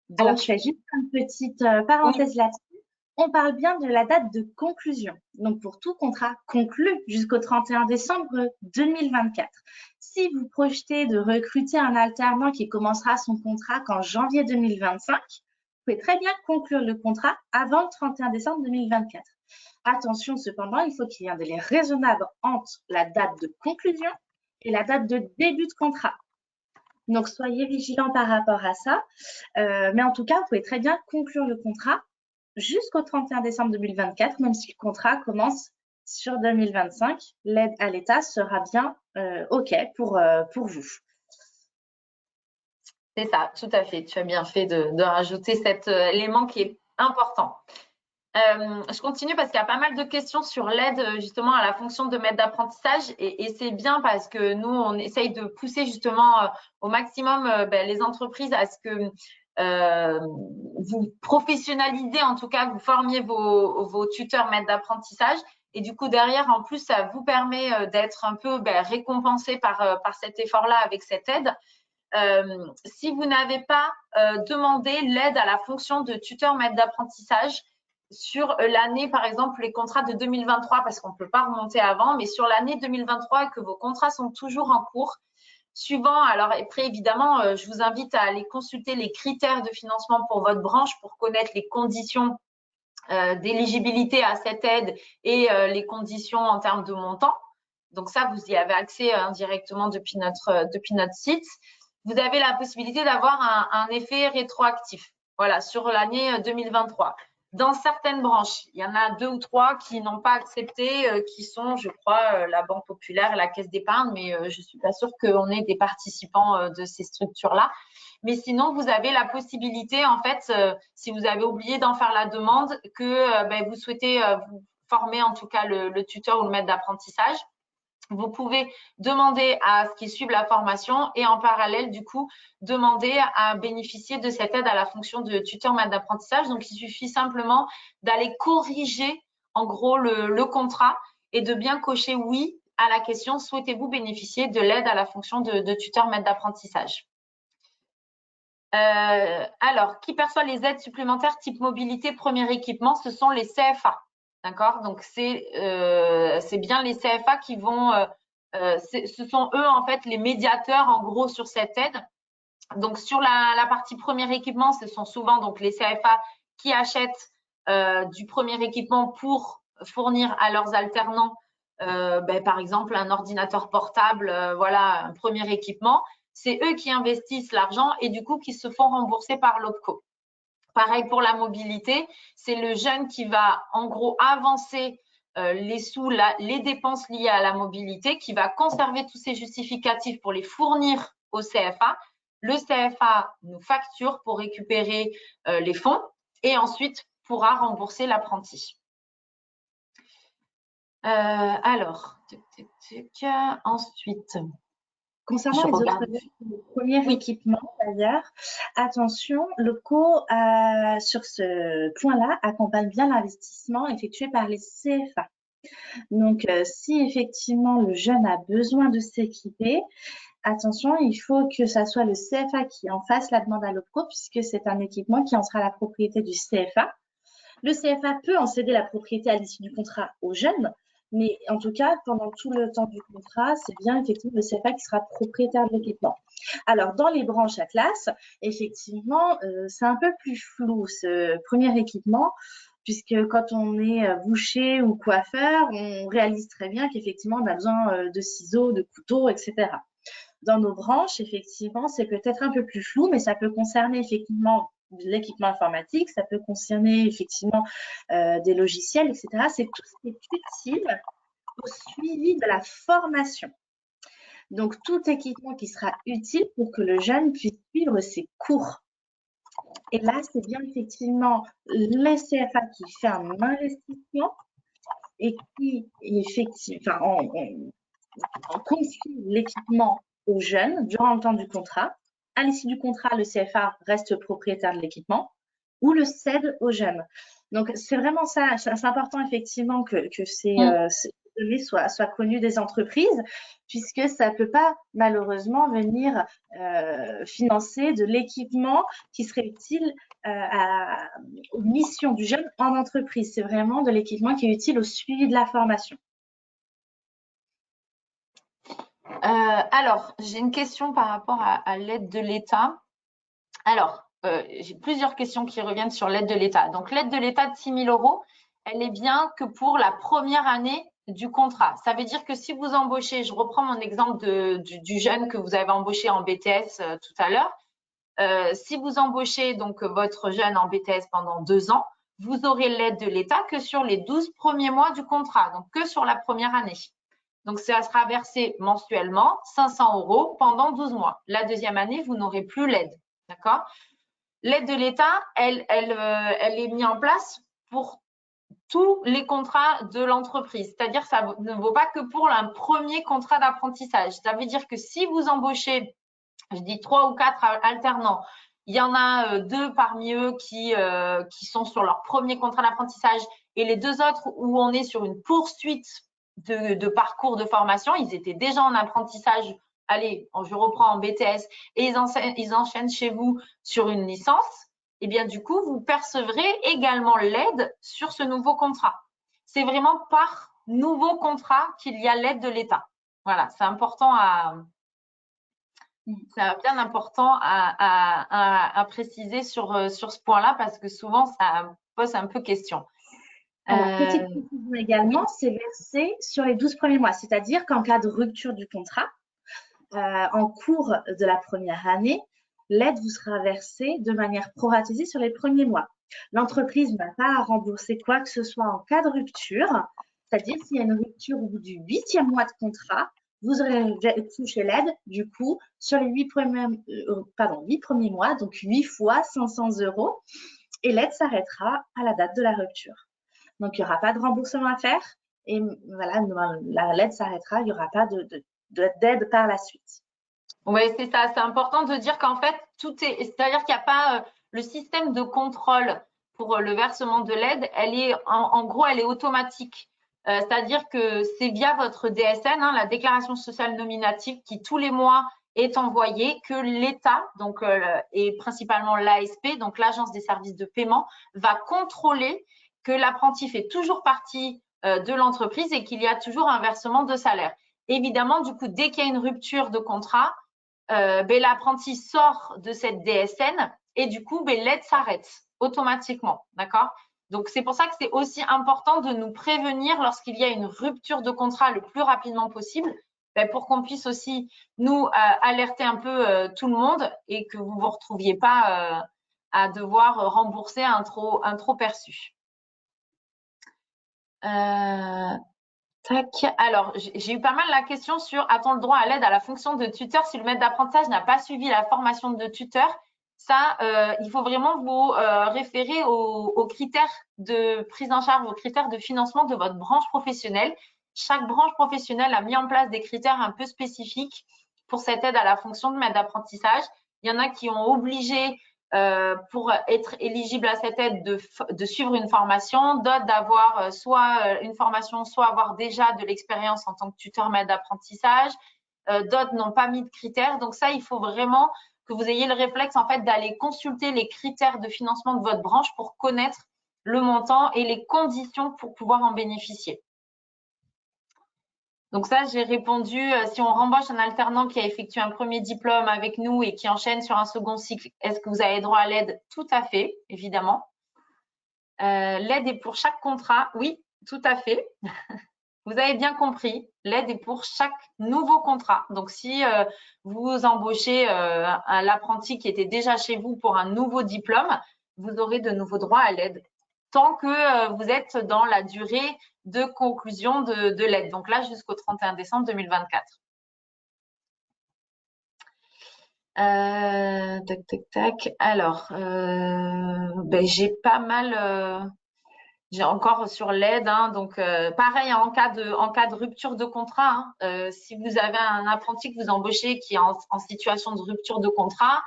Donc, alors, je fais juste une petite parenthèse là-dessus. On parle bien de la date de conclusion. Donc, pour tout contrat conclu jusqu'au 31 décembre 2024. Si vous projetez de recruter un alternant qui commencera son contrat qu'en janvier 2025, vous pouvez très bien conclure le contrat avant le 31 décembre 2024. Attention, cependant, il faut qu'il y ait un délai raisonnable entre la date de conclusion et la date de début de contrat. Donc, soyez vigilants par rapport à ça. Mais en tout cas, vous pouvez très bien conclure le contrat jusqu'au 31 décembre 2024, même si le contrat commence sur 2025. L'aide à l'État sera bien OK pour vous. C'est ça, tout à fait. Tu as bien fait de rajouter cet élément qui est important. Je continue parce qu'il y a pas mal de questions sur l'aide justement à la fonction de maître d'apprentissage et c'est bien parce que nous, on essaye de pousser justement au maximum les entreprises à ce que vous professionnalisez, en tout cas, vous formiez vos tuteurs maîtres d'apprentissage. Et du coup, derrière, en plus, ça vous permet d'être un peu récompensé par cet effort-là avec cette aide. Si vous n'avez pas demandé l'aide à la fonction de tuteur maître d'apprentissage sur l'année, par exemple, les contrats de 2023, parce qu'on ne peut pas remonter avant, mais sur l'année 2023 et que vos contrats sont toujours en cours, suivant, alors après, évidemment, je vous invite à aller consulter les critères de financement pour votre branche pour connaître les conditions d'éligibilité à cette aide et les conditions en termes de montant. Donc ça, vous y avez accès indirectement depuis notre site. Vous avez la possibilité d'avoir un effet rétroactif, voilà, sur l'année 2023. Dans certaines branches, il y en a 2 ou 3 qui n'ont pas accepté, qui sont, je crois, la Banque Populaire et la Caisse d'épargne, mais je ne suis pas sûre qu'on ait des participants de ces structures-là. Mais sinon, vous avez la possibilité, en fait, si vous avez oublié d'en faire la demande, que vous souhaitez vous former en tout cas le tuteur ou le maître d'apprentissage. Vous pouvez demander à ce qu'ils suivent la formation et en parallèle, du coup, demander à bénéficier de cette aide à la fonction de tuteur maître d'apprentissage. Donc, il suffit simplement d'aller corriger, en gros, le contrat et de bien cocher oui à la question « Souhaitez-vous bénéficier de l'aide à la fonction de tuteur maître d'apprentissage ?» Alors, qui perçoit les aides supplémentaires type mobilité premier équipement? Ce sont les CFA. D'accord? Donc, c'est bien les CFA qui vont… ce sont eux, en fait, les médiateurs, en gros, sur cette aide. Donc, sur la partie premier équipement, ce sont souvent donc les CFA qui achètent du premier équipement pour fournir à leurs alternants, par exemple, un ordinateur portable, voilà, un premier équipement. C'est eux qui investissent l'argent et du coup qui se font rembourser par l'OPCO. Pareil pour la mobilité, c'est le jeune qui va en gros avancer les sous, les dépenses liées à la mobilité, qui va conserver tous ces justificatifs pour les fournir au CFA. Le CFA nous facture pour récupérer les fonds et ensuite pourra rembourser l'apprenti. Alors, ensuite, Concernant Je les autres regarde. le premier Oui. équipement, d'ailleurs, attention, l'OPCO, sur ce point-là, accompagne bien l'investissement effectué par les CFA. Donc, si effectivement le jeune a besoin de s'équiper, attention, il faut que ça soit le CFA qui en fasse la demande à l'OPCO, puisque c'est un équipement qui en sera la propriété du CFA. Le CFA peut en céder la propriété à l'issue du contrat aux jeunes, mais en tout cas, pendant tout le temps du contrat, c'est bien effectivement le CFA qui sera propriétaire de l'équipement. Alors, dans les branches à classe, effectivement, c'est un peu plus flou ce premier équipement, puisque quand on est boucher ou coiffeur, on réalise très bien qu'effectivement, on a besoin de ciseaux, de couteaux, etc. Dans nos branches, effectivement, c'est peut-être un peu plus flou, mais ça peut concerner effectivement l'équipement informatique, ça peut concerner effectivement des logiciels, etc. C'est tout ce qui est utile au suivi de la formation. Donc, tout équipement qui sera utile pour que le jeune puisse suivre ses cours. Et là, c'est bien effectivement le CFA qui fait un investissement et qui, effectivement, on confie l'équipement aux jeunes durant le temps du contrat. À l'issue du contrat, le CFA reste propriétaire de l'équipement ou le cède aux jeunes. Donc, c'est vraiment ça. C'est important, effectivement, que ces données soient connues des entreprises, puisque ça ne peut pas, malheureusement, venir financer de l'équipement qui serait utile aux missions du jeune en entreprise. C'est vraiment de l'équipement qui est utile au suivi de la formation. Alors, j'ai une question par rapport à l'aide de l'État. Alors, j'ai plusieurs questions qui reviennent sur l'aide de l'État. Donc, l'aide de l'État de 6 000 €, elle est bien que pour la première année du contrat. Ça veut dire que si vous embauchez, je reprends mon exemple du jeune que vous avez embauché en BTS tout à l'heure. Si vous embauchez donc votre jeune en BTS pendant 2 ans, vous aurez l'aide de l'État que sur les 12 premiers mois du contrat, donc que sur la première année. Donc, ça sera versé mensuellement, 500 € pendant 12 mois. La deuxième année, vous n'aurez plus l'aide. D'accord? L'aide de l'État, elle est mise en place pour tous les contrats de l'entreprise. C'est-à-dire, ça ne vaut pas que pour un premier contrat d'apprentissage. Ça veut dire que si vous embauchez, je dis 3 ou 4 alternants, il y en a 2 parmi eux qui sont sur leur premier contrat d'apprentissage et les 2 autres où on est sur une poursuite de parcours de formation, ils étaient déjà en apprentissage. Allez, je reprends en BTS et ils enchaînent chez vous sur une licence. Et bien du coup, vous percevrez également l'aide sur ce nouveau contrat. C'est vraiment par nouveau contrat qu'il y a l'aide de l'État. Voilà, c'est important c'est bien important à préciser sur ce point-là parce que souvent, ça pose un peu question. Alors, petite précision également, c'est versé sur les 12 premiers mois, c'est-à-dire qu'en cas de rupture du contrat, en cours de la première année, l'aide vous sera versée de manière proratisée sur les premiers mois. L'entreprise n'a pas à rembourser quoi que ce soit en cas de rupture, c'est-à-dire s'il y a une rupture au bout du 8e mois de contrat, vous aurez touché l'aide, du coup, sur les 8 premiers mois, donc 8 fois 500 €, et l'aide s'arrêtera à la date de la rupture. Donc, il n'y aura pas de remboursement à faire, et voilà, l'aide s'arrêtera, il n'y aura pas d'aide par la suite. Oui, c'est ça. C'est important de dire qu'en fait, c'est-à-dire qu'il n'y a pas le système de contrôle pour le versement de l'aide. Elle est, en gros, elle est automatique. C'est-à-dire que c'est via votre DSN, la déclaration sociale nominative, qui tous les mois est envoyée, que l'État, donc et principalement l'ASP, donc l'Agence des services de paiement, va contrôler que l'apprenti fait toujours partie de l'entreprise et qu'il y a toujours un versement de salaire. Évidemment, du coup, dès qu'il y a une rupture de contrat, l'apprenti sort de cette DSN et du coup, l'aide s'arrête automatiquement. D'accord? Donc, c'est pour ça que c'est aussi important de nous prévenir lorsqu'il y a une rupture de contrat le plus rapidement possible pour qu'on puisse aussi nous alerter un peu tout le monde et que vous ne vous retrouviez pas à devoir rembourser un trop perçu. Tac. Alors, j'ai eu pas mal la question sur a-t-on le droit à l'aide à la fonction de tuteur si le maître d'apprentissage n'a pas suivi la formation de tuteur? Ça, il faut vraiment vous référer aux critères de prise en charge, aux critères de financement de votre branche professionnelle. Chaque branche professionnelle a mis en place des critères un peu spécifiques pour cette aide à la fonction de maître d'apprentissage. Il y en a qui ont obligé pour être éligible à cette aide de suivre une formation, d'autres d'avoir soit une formation, soit avoir déjà de l'expérience en tant que tuteur maître d'apprentissage. D'autres n'ont pas mis de critères. Donc ça, il faut vraiment que vous ayez le réflexe en fait d'aller consulter les critères de financement de votre branche pour connaître le montant et les conditions pour pouvoir en bénéficier. Donc ça, j'ai répondu, si on rembauche un alternant qui a effectué un premier diplôme avec nous et qui enchaîne sur un second cycle, est-ce que vous avez droit à l'aide? Tout à fait, évidemment. L'aide est pour chaque contrat. Oui, tout à fait. Vous avez bien compris, l'aide est pour chaque nouveau contrat. Donc, si vous embauchez l'apprenti qui était déjà chez vous pour un nouveau diplôme, vous aurez de nouveaux droits à l'aide tant que vous êtes dans la durée de conclusion de l'aide. Donc là, jusqu'au 31 décembre 2024. Tac, tac, tac. Alors, j'ai pas mal… j'ai encore sur l'aide, hein, donc pareil en cas de rupture de contrat. Si vous avez un apprenti que vous embauchez qui est en situation de rupture de contrat,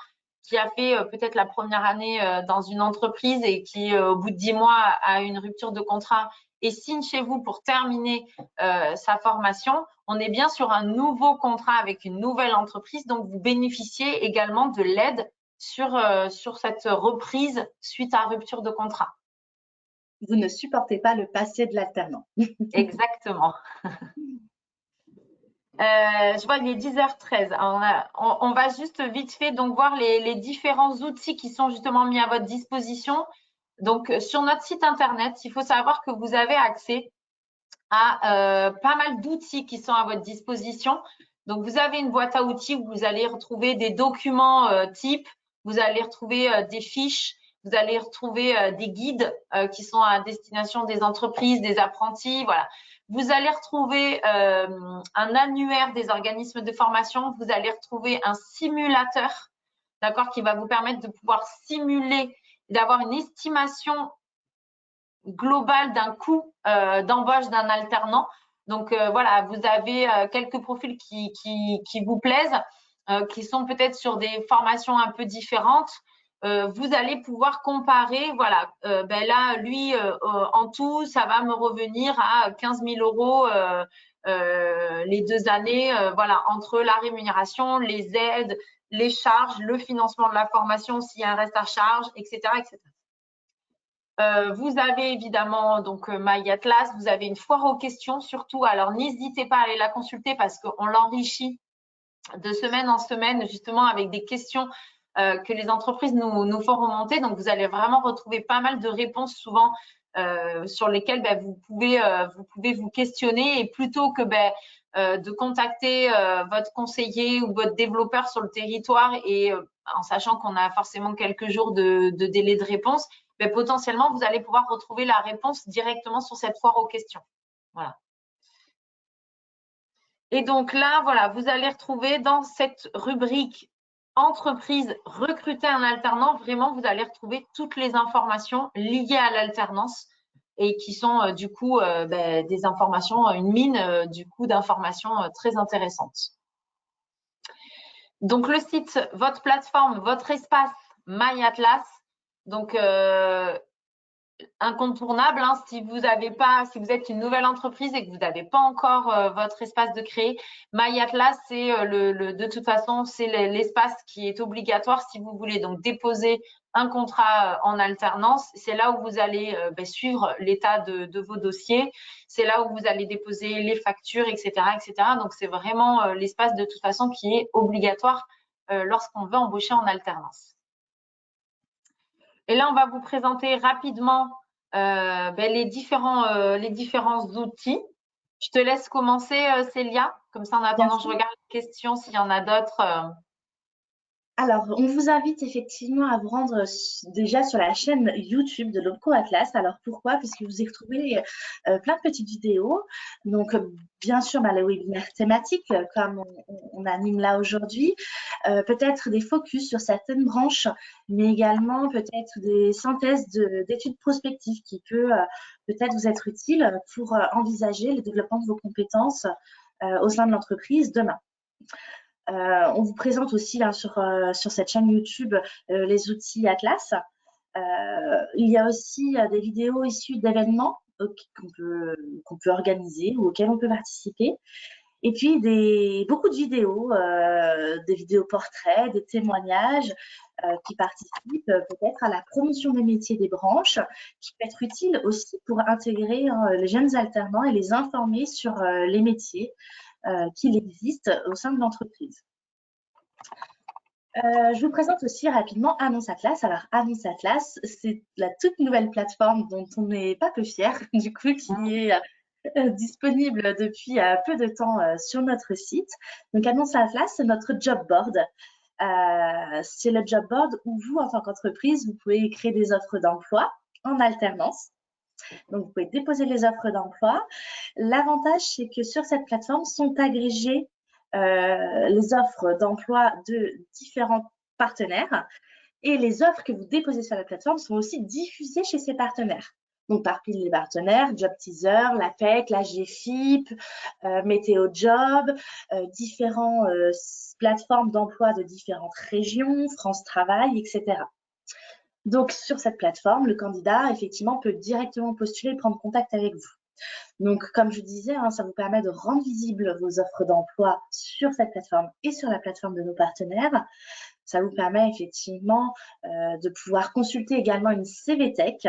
qui a fait peut-être la première année dans une entreprise et qui au bout de 10 mois a une rupture de contrat et signe chez vous pour terminer sa formation, on est bien sur un nouveau contrat avec une nouvelle entreprise, donc vous bénéficiez également de l'aide sur cette reprise suite à rupture de contrat. Vous ne supportez pas le passé de l'alternant. Exactement. Je vois, il est 10h13. On va juste vite fait donc voir les différents outils qui sont justement mis à votre disposition. Donc, sur notre site internet, il faut savoir que vous avez accès à pas mal d'outils qui sont à votre disposition. Donc, vous avez une boîte à outils où vous allez retrouver des documents types, vous allez retrouver des fiches, vous allez retrouver des guides qui sont à destination des entreprises, des apprentis, voilà. Vous allez retrouver un annuaire des organismes de formation. Vous allez retrouver un simulateur, d'accord, qui va vous permettre de pouvoir simuler, d'avoir une estimation globale d'un coût d'embauche d'un alternant. Donc voilà, vous avez quelques profils qui vous plaisent, qui sont peut-être sur des formations un peu différentes. Vous allez pouvoir comparer, voilà, là, lui, en tout, ça va me revenir à 15 000 euros les 2 années, voilà, entre la rémunération, les aides, les charges, le financement de la formation s'il y a un reste à charge, etc., etc. Vous avez évidemment donc My Atlas, vous avez une foire aux questions surtout. Alors n'hésitez pas à aller la consulter parce qu'on l'enrichit de semaine en semaine justement avec des questions que les entreprises nous font remonter. Donc vous allez vraiment retrouver pas mal de réponses souvent sur lesquelles vous pouvez vous questionner et plutôt que de contacter votre conseiller ou votre développeur sur le territoire et en sachant qu'on a forcément quelques jours de délai de réponse, potentiellement, vous allez pouvoir retrouver la réponse directement sur cette foire aux questions. Voilà. Et donc là, voilà, vous allez retrouver dans cette rubrique entreprise recruter un alternant, vraiment, vous allez retrouver toutes les informations liées à l'alternance et qui sont du coup des informations, une mine du coup d'informations très intéressantes. Donc le site, votre plateforme, votre espace My Atlas. Donc incontournable, hein, si vous êtes une nouvelle entreprise et que vous n'avez pas encore votre espace de créer, My Atlas, c'est de toute façon, c'est l'espace qui est obligatoire si vous voulez donc déposer un contrat en alternance. C'est là où vous allez suivre l'état de vos dossiers. C'est là où vous allez déposer les factures, etc., etc. Donc, c'est vraiment l'espace de toute façon qui est obligatoire lorsqu'on veut embaucher en alternance. Et là, on va vous présenter rapidement les différents outils. Je te laisse commencer, Célia. Comme ça, en attendant, je regarde les questions s'il y en a d'autres. Alors, on vous invite effectivement à vous rendre déjà sur la chaîne YouTube de l'Opco Atlas. Alors, pourquoi? Puisque vous y retrouvez plein de petites vidéos. Donc, bien sûr, les webinaires thématiques, comme on anime là aujourd'hui. Peut-être des focus sur certaines branches, mais également peut-être des synthèses d'études prospectives qui peut peut-être vous être utile pour envisager le développement de vos compétences au sein de l'entreprise demain. On vous présente aussi hein, sur cette chaîne YouTube les outils Atlas. Il y a aussi des vidéos issues d'événements qu'on peut organiser ou auxquels on peut participer. Et puis beaucoup de vidéos, des vidéos portraits, des témoignages qui participent peut-être à la promotion des métiers des branches, qui peut être utile aussi pour intégrer les jeunes alternants et les informer sur les métiers qu'il existe au sein de l'entreprise. Je vous présente aussi rapidement Annonce Atlas. Alors, Annonce Atlas, c'est la toute nouvelle plateforme dont on n'est pas peu fier, du coup, qui est disponible depuis peu de temps sur notre site. Donc, Annonce Atlas, c'est notre job board. C'est le job board où vous, en tant qu'entreprise, vous pouvez créer des offres d'emploi en alternance. Donc, vous pouvez déposer les offres d'emploi. L'avantage, c'est que sur cette plateforme sont agrégées les offres d'emploi de différents partenaires et les offres que vous déposez sur la plateforme sont aussi diffusées chez ces partenaires. Donc, parmi les partenaires, Job Teaser, l'APEC, la GFIP, Météo Job, différentes plateformes d'emploi de différentes régions, France Travail, etc. Donc, sur cette plateforme, le candidat, effectivement, peut directement postuler et prendre contact avec vous. Donc, comme je disais, hein, ça vous permet de rendre visibles vos offres d'emploi sur cette plateforme et sur la plateforme de nos partenaires. Ça vous permet effectivement de pouvoir consulter également une CVTech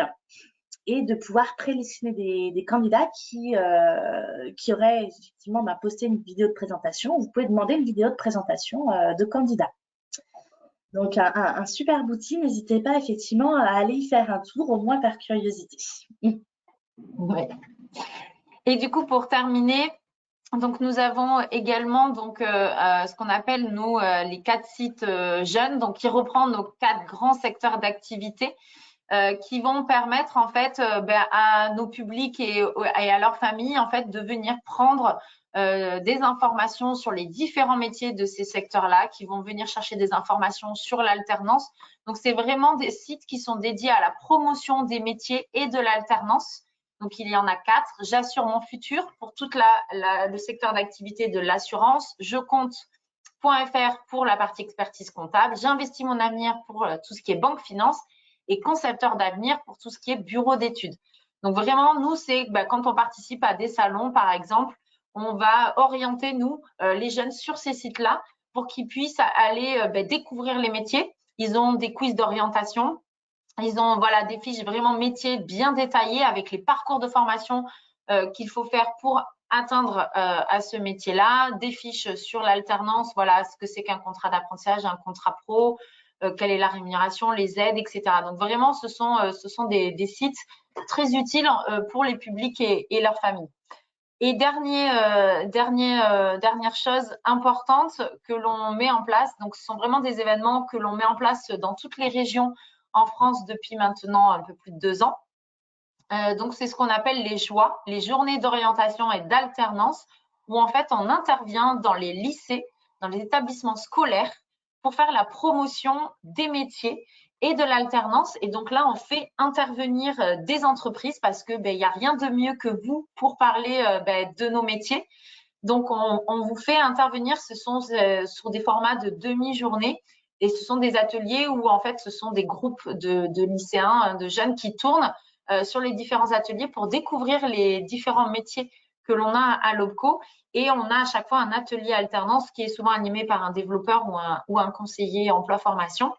et de pouvoir présélectionner des candidats qui auraient effectivement posté une vidéo de présentation. Vous pouvez demander une vidéo de présentation de candidats. Donc, un super outil. N'hésitez pas effectivement à aller y faire un tour, au moins par curiosité. Ouais. Et du coup, pour terminer, donc nous avons également donc ce qu'on appelle nous les 4 sites jeunes, donc qui reprend nos 4 grands secteurs d'activité qui vont permettre en fait à nos publics et à leurs familles en fait de venir prendre des informations sur les différents métiers de ces secteurs-là, qui vont venir chercher des informations sur l'alternance. Donc c'est vraiment des sites qui sont dédiés à la promotion des métiers et de l'alternance. Donc, il y en a 4. J'assure mon futur pour tout le secteur d'activité de l'assurance. Je compte.fr pour la partie expertise comptable. J'investis mon avenir pour tout ce qui est banque finance et concepteur d'avenir pour tout ce qui est bureau d'études. Donc, vraiment, nous, c'est quand on participe à des salons, par exemple, on va orienter, nous, les jeunes sur ces sites-là pour qu'ils puissent aller découvrir les métiers. Ils ont des quiz d'orientation. Ils ont des fiches vraiment métiers bien détaillées avec les parcours de formation qu'il faut faire pour atteindre à ce métier-là, des fiches sur l'alternance, ce que c'est qu'un contrat d'apprentissage, un contrat pro, quelle est la rémunération, les aides, etc. Donc vraiment, ce sont des sites très utiles pour les publics et leurs familles. Et dernière chose importante que l'on met en place, donc ce sont vraiment des événements que l'on met en place dans toutes les régions en France depuis maintenant un peu plus de 2 ans. Donc c'est ce qu'on appelle les JOIA, les journées d'orientation et d'alternance, où en fait on intervient dans les lycées, dans les établissements scolaires pour faire la promotion des métiers et de l'alternance. Et donc là, on fait intervenir des entreprises parce que il y a rien de mieux que vous pour parler de nos métiers. Donc, on vous fait intervenir, ce sont sur des formats de demi-journée et ce sont des ateliers où en fait ce sont des groupes de lycéens, de jeunes qui tournent sur les différents ateliers pour découvrir les différents métiers que l'on a à l'OPCO. Et on a à chaque fois un atelier alternance qui est souvent animé par un développeur ou un conseiller emploi-formation,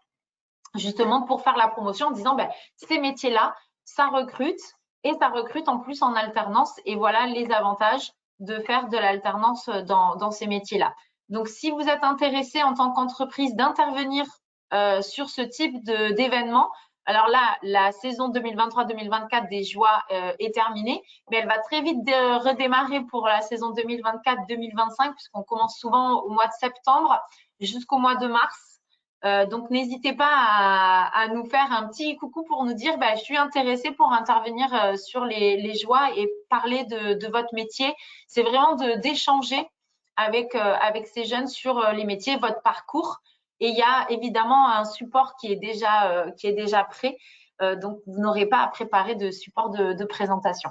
justement pour faire la promotion en disant ces métiers-là, ça recrute et ça recrute en plus en alternance. Et voilà les avantages de faire de l'alternance dans ces métiers-là. Donc, si vous êtes intéressé en tant qu'entreprise d'intervenir sur ce type d'événement, alors là, la saison 2023-2024 des JOIA est terminée, mais elle va très vite redémarrer pour la saison 2024-2025, puisqu'on commence souvent au mois de septembre jusqu'au mois de mars. Donc, n'hésitez pas à nous faire un petit coucou pour nous dire je suis intéressée pour intervenir sur les JOIA et parler de votre métier. C'est vraiment d'échanger avec ces jeunes sur les métiers, votre parcours. Et il y a évidemment un support qui est déjà prêt. Donc, vous n'aurez pas à préparer de support de présentation.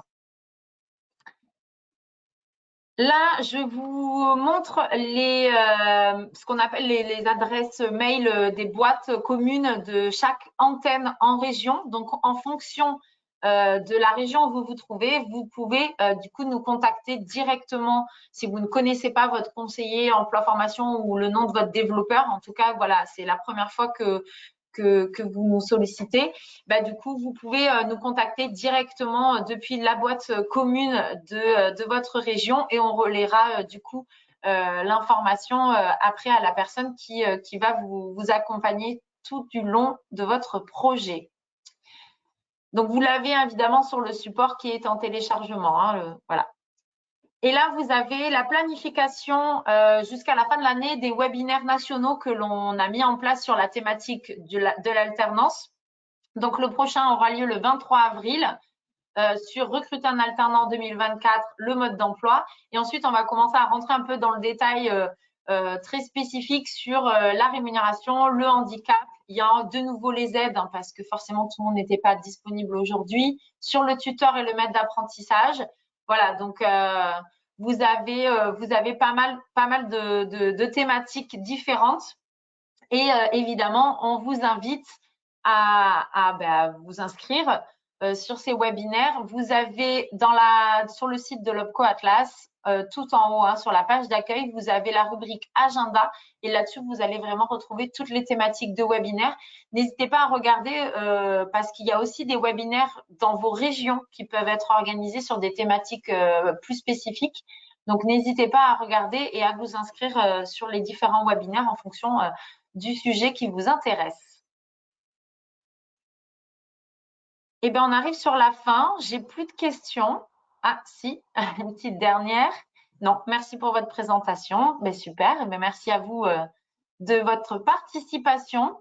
Là, je vous montre ce qu'on appelle les adresses mail des boîtes communes de chaque antenne en région. Donc, en fonction de la région où vous vous trouvez, vous pouvez du coup nous contacter directement si vous ne connaissez pas votre conseiller emploi formation ou le nom de votre développeur. En tout cas, voilà, c'est la première fois que vous nous sollicitez. Bah, du coup, vous pouvez nous contacter directement depuis la boîte commune de votre région et on relaiera du coup l'information après à la personne qui va vous accompagner tout du long de votre projet. Donc, vous l'avez évidemment sur le support qui est en téléchargement. Hein, voilà. Et là, vous avez la planification jusqu'à la fin de l'année des webinaires nationaux que l'on a mis en place sur la thématique de l'alternance. Donc, le prochain aura lieu le 23 avril sur recruter un alternant 2024, le mode d'emploi. Et ensuite, on va commencer à rentrer un peu dans le détail très spécifique sur la rémunération, le handicap. Il y a de nouveau les aides hein, parce que forcément, tout le monde n'était pas disponible aujourd'hui. Sur le tuteur et le maître d'apprentissage. Voilà, donc vous avez pas mal de thématiques différentes. Et évidemment, on vous invite à vous inscrire sur ces webinaires. Vous avez sur le site de l'Opco Atlas, tout en haut, hein, sur la page d'accueil, vous avez la rubrique agenda. Et là-dessus, vous allez vraiment retrouver toutes les thématiques de webinaires. N'hésitez pas à regarder parce qu'il y a aussi des webinaires dans vos régions qui peuvent être organisés sur des thématiques plus spécifiques. Donc, n'hésitez pas à regarder et à vous inscrire sur les différents webinaires en fonction du sujet qui vous intéresse. Eh bien, on arrive sur la fin. J'ai plus de questions. Ah, si, une petite dernière. Non, merci pour votre présentation. Ben, super. Ben, merci à vous de votre participation,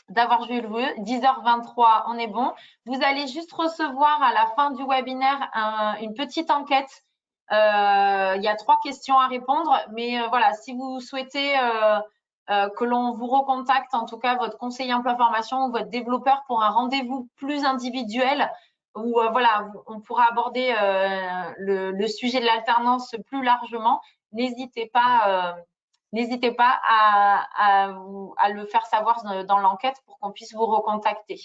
d'avoir joué le jeu. 10h23, on est bon. Vous allez juste recevoir à la fin du webinaire une petite enquête. Il y a 3 questions à répondre. Mais voilà, si vous souhaitez que l'on vous recontacte, en tout cas votre conseiller emploi formation ou votre développeur pour un rendez-vous plus individuel où voilà, on pourra aborder le sujet de l'alternance plus largement. N'hésitez pas à le faire savoir dans l'enquête pour qu'on puisse vous recontacter.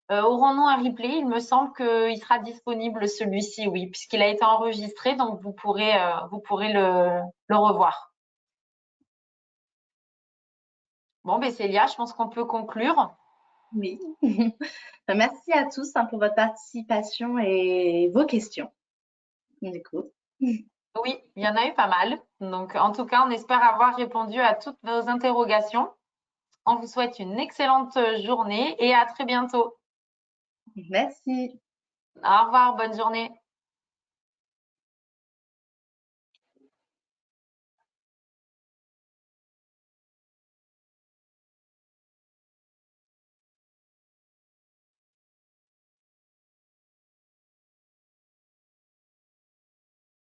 Aurons-nous un replay? Il me semble qu'il sera disponible celui-ci, oui, puisqu'il a été enregistré, donc vous pourrez le revoir. Bon, ben Célia, je pense qu'on peut conclure. Oui. Merci à tous hein, pour votre participation et vos questions. Du coup. Oui, il y en a eu pas mal. Donc, en tout cas, on espère avoir répondu à toutes vos interrogations. On vous souhaite une excellente journée et à très bientôt. Merci. Au revoir, bonne journée.